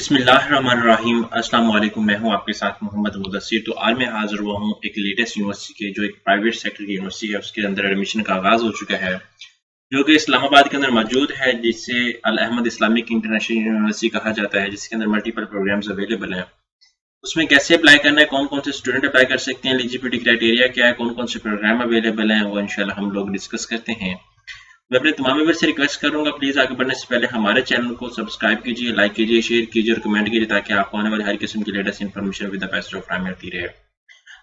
बिस्मिल्लाहिर्रहमानिर्रहीम। अस्सलाम वालेकुम। मैं हूं आपके साथ मोहम्मद मुदस्सिर। तो आज मैं हाजिर हुआ हूं एक लेटेस्ट यूनिवर्सिटी के जो एक प्राइवेट सेक्टर की यूनिवर्सिटी है उसके अंदर एडमिशन का आगाज़ हो चुका है जो कि इस्लामाबाद के अंदर मौजूद है, जिसे अल अहमद इस्लामिक इंटरनेशनल यूनिवर्सिटी कहा जाता है, जिसके अंदर मल्टीपल प्रोग्राम्स अवेलेबल हैं। उसमें कैसे अप्लाई करना है, कौन कौन से स्टूडेंट अप्लाई कर सकते हैं, एलिजिबिलिटी क्राइटेरिया क्या है, कौन कौन से प्रोग्राम अवेलेबल हैं, वो इंशाल्लाह हम लोग डिस्कस करते हैं। मैं अपने तमाम व्यूअर्स से रिक्वेस्ट करूंगा, प्लीज आगे बढ़ने से पहले हमारे चैनल को सब्सक्राइब कीजिए, लाइक कीजिए, शेयर कीजिए और कमेंट कीजिए ताकि आपको आने वाली हर किस्म की latest information with the best of time मिलती रहे।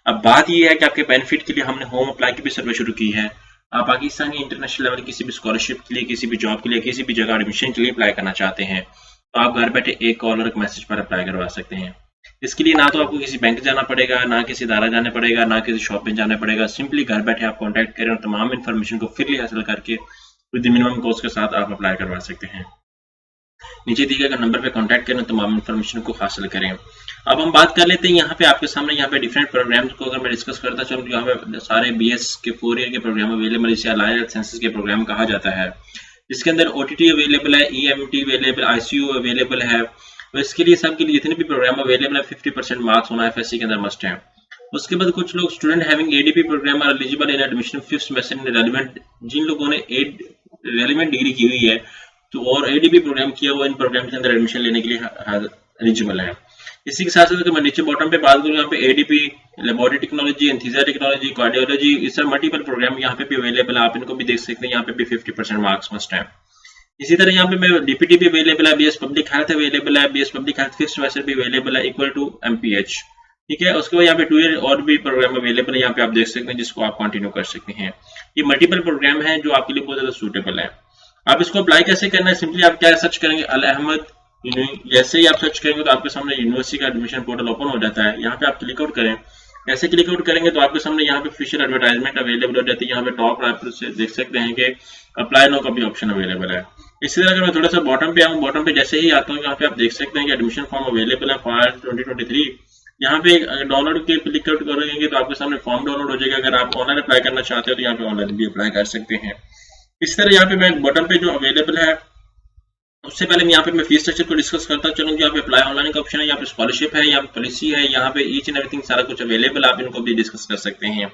अब बात यह है कि आपके बेनिफिट के लिए हमने होम अप्लाई की भी सर्वे शुरू की है। आप पाकिस्तानी इंटरनेशनल लेवल किसी भी स्कॉलरशिप के लिए, किसी भी जॉब के लिए, किसी भी जगह एडमिशन के लिए अप्लाई करना चाहते हैं तो आप घर बैठे एक कॉल और एक मैसेज पर अप्लाई करवा सकते हैं। इसके लिए ना तो आपको किसी बैंक जाना पड़ेगा, ना किसी इदारा जाना पड़ेगा, ना किसी शॉप में जाना पड़ेगा। सिंपली घर बैठे आप कॉन्टैक्ट करें और तमाम इन्फॉर्मेशन को फ्री हासिल करके विद मिनिमम कॉस्ट के साथ आप अप्लाई करवा सकते हैं। नीचे दिए गए नंबर पे कांटेक्ट करें, तमाम इन्फॉर्मेशन को हासिल करें। अब हम बात कर लेते हैं यहाँ पे आपके सामने यहाँ पे डिफरेंट प्रोग्राम्स को अगर मैं डिस्कस करता चलूँ, यहाँ पे सारे बीएस के 4 ईयर के प्रोग्राम अवेलेबल, इसे अलाइड साइंसेस के प्रोग्राम कहा जाता है, जिसके अंदर ओटीटी अवेलेबल है, ईएमटी अवेलेबल, आईसीयू अवेलेबल है। तो इसके लिए सबके लिए जितने भी प्रोग्राम अवेलेबल है 50% मार्क्स होना एफएससी के अंदर मस्ट है। उसके बाद कुछ लोग student having ADP program are eligible in admission 5th semester in relevant, जिन लोगों ने रेलेवेंट डिग्री की हुई है तो और एडीपी प्रोग्राम किया हुआ इन प्रोग्राम के अंदर एडमिशन लेने के लिए एलिजिबल है। इसी के साथ साथ मैं नीचे बॉटम पे बात करूँ, यहाँ पे ADP, laboratory technology, anaesthesia technology, cardiology, इस तरह मल्टीपल प्रोग्राम यहाँ पे भी अवेलेबल है, आप इनको भी देख सकते हैं। यहाँ पे भी 50% मार्क्स मस्ट है। इसी तरह यहाँ पे मैं डीपीटी भी अवेलेबल है, बीएस पब्लिक हेल्थ अवेलेबल है, BS public health 5th semester भी अवेलेबल है इक्वल टू एमपीएच। ठीक है, उसके बाद यहाँ पे 2 ईयर और भी प्रोग्राम अवेलेबल है, यहाँ पे आप देख सकते हैं जिसको आप कंटिन्यू कर सकते हैं। ये मल्टीपल प्रोग्राम है जो आपके लिए बहुत ज्यादा सूटेबल है। आप इसको अप्लाई कैसे करना है, सिंपली आप क्या सर्च करेंगे, अल अहमद। जैसे ही आप सर्च करेंगे तो आपके सामने यूनिवर्सिटी का एडमिशन पोर्टल ओपन हो जाता है। यहाँ पे आप क्लिक आउट करें, ऐसे क्लिक आउट करेंगे तो आपके सामने यहाँ पे ऑफिशियल एडवर्टाइजमेंट अवेलेबल हो जाती है। यहाँ पे टॉप आप देख सकते हैं कि अप्लाई नो का भी ऑप्शन अवेलेबल है। इसी तरह अगर मैं थोड़ा सा बॉटम पे आऊँ, बॉटम पे जैसे ही आता हूँ यहाँ पे आप देख सकते हैं कि एडमिशन फॉर्म अवेलेबल है फॉर 2023। यहाँ पे डाउनलोड के क्लिक आउट करेंगे तो आपके सामने फॉर्म डाउनलोड हो जाएगा। अगर आप ऑनलाइन अप्लाई करना चाहते हो तो यहाँ पे ऑनलाइन भी अप्लाई कर सकते हैं। इस तरह यहाँ पे मैं बॉटम पे जो अवेलेबल है, उससे पहले यहाँ पे मैं फीस स्ट्रक्चर को डिस्कस करता चलूँ। यहाँ पे अप्लाई ऑनलाइन का ऑप्शन है, यहाँ पे स्कॉलरशिप है, यहाँ पे पॉलिसी है, यहाँ पे ईच एंड एवरीथिंग सारा कुछ अवेलेबल, आप इनको भी डिस्कस कर सकते हैं।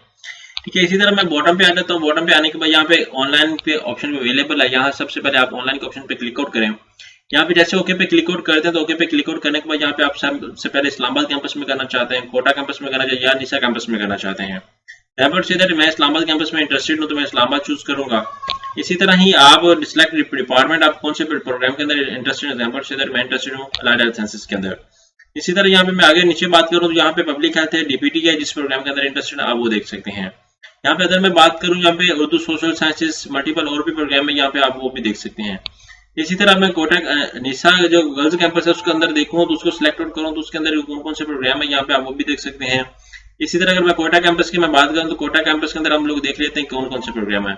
ठीक है, इसी तरह मैं बॉटम पे आ जाता हूँ। बॉटम पे आने के बाद यहाँ पे ऑनलाइन पे ऑप्शन अवेलेबल है। यहाँ सबसे पहले आप ऑनलाइन के ऑप्शन पे क्लिक आउट करें। यहाँ पे जैसे ओके पे क्लिक आउट करते हैं तो ओके पे क्लिक आउट करने के बाद यहाँ पे आप सबसे पहले इस्लामाबाद कैंपस में करना चाहते हैं, कोटा कैंपस में करना चाहिए या निसा कैंपस में करना चाहते हैं। मैं इस्लामाबाद कैंपस में इंटरेस्टेड हूँ तो मैं इस्लामाबाद चूज करूंगा। इसी तरह ही आप सिलेक्ट डिपार्टमेंट, आप कौन से प्रोग्राम के अंदर इंटरेस्टेड है, मैं इंटरेस्टेड हूँ अलाइड साइंसेस के अंदर। इसी तरह यहाँ पे मैं आगे नीचे बात करूँ तो यहाँ पे पब्लिक हेल्थ है, डीपीटी है, जिस प्रोग्राम के अंदर इंटरेस्टेड आप वो देख सकते हैं। यहाँ पे अगर मैं बात करूँ यहाँ पे उर्दू, सोशल साइंसेस, मल्टीपल और भी प्रोग्राम है, यहाँ पे आप वो भी देख सकते हैं। इसी तरह मैं कोटा निशा जो गर्ल्स कैंपस है उसके अंदर देखूँ तो उसको सिलेक्ट आउट करूँ तो उसके अंदर कौन कौन से प्रोग्राम है यहाँ पे आप वो भी देख सकते हैं। इसी तरह अगर मैं कोटा कैंपस की मैं बात करूँ तो कोटा कैंपस के अंदर हम लोग देख लेते हैं कौन कौन से प्रोग्राम है।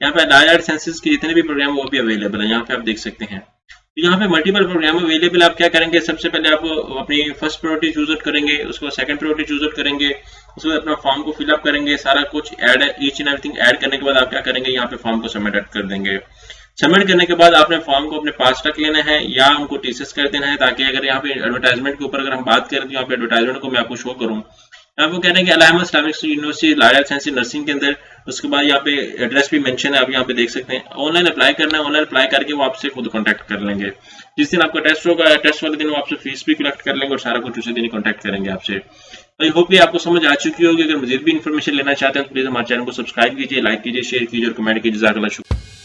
यहाँ पे अलाइड साइंसेस के जितने भी प्रोग्राम वो भी अवेलेबल है, यहाँ पे आप देख सकते हैं। तो यहाँ पे मल्टीपल प्रोग्राम अवेलेबल। आप क्या करेंगे, सबसे पहले आप अपनी फर्स्ट प्रायोरिटी चूज आउट करेंगे, उसके बाद सेकंड प्रायोरिटी चूज आउट करेंगे, उसके बाद अपना फॉर्म को फिलअप करेंगे, सारा कुछ add each and everything add करने के बाद आप क्या करेंगे, यहाँ पे फॉर्म को सबमिट कर देंगे। सबमिट करने के बाद आपने फॉर्म को अपने पास रख लेना है या उनको टीसीएस कर देना है, ताकि अगर यहाँ पे एडवर्टाइजमेंट के ऊपर अगर हम बात करें तो यहाँ पे एडवर्टाइजमेंट को मैं आपको शो करूँ। आपको कह रहे हैं कि अल अहमद इस्लामिक यूनिवर्सिटी लाइड साइंस नर्सिंग के अंदर, उसके बाद यहाँ पे एड्रेस भी मेंशन है, आप यहाँ पे देख सकते हैं। ऑनलाइन अप्लाई करना है, ऑनलाइन अप्लाई करके वो आपसे खुद कांटेक्ट कर लेंगे। जिस दिन आपका टेस्ट होगा, टेस्ट वाले दिन वो आपसे फीस भी कलेक्ट कर लेंगे और सारा कुछ उसी दिन ही कांटेक्ट करेंगे आपसे। आई होप कि आपको समझ आ चुकी होगी। अगर मजीद भी इन्फॉर्मेशन लेना चाहते हैं तो प्लीज हमारे चैनल को सब्सक्राइब कीजिए, लाइक कीजिए, शेयर कीजिए और कमेंट कीजिए। जज़ाकल्लाह।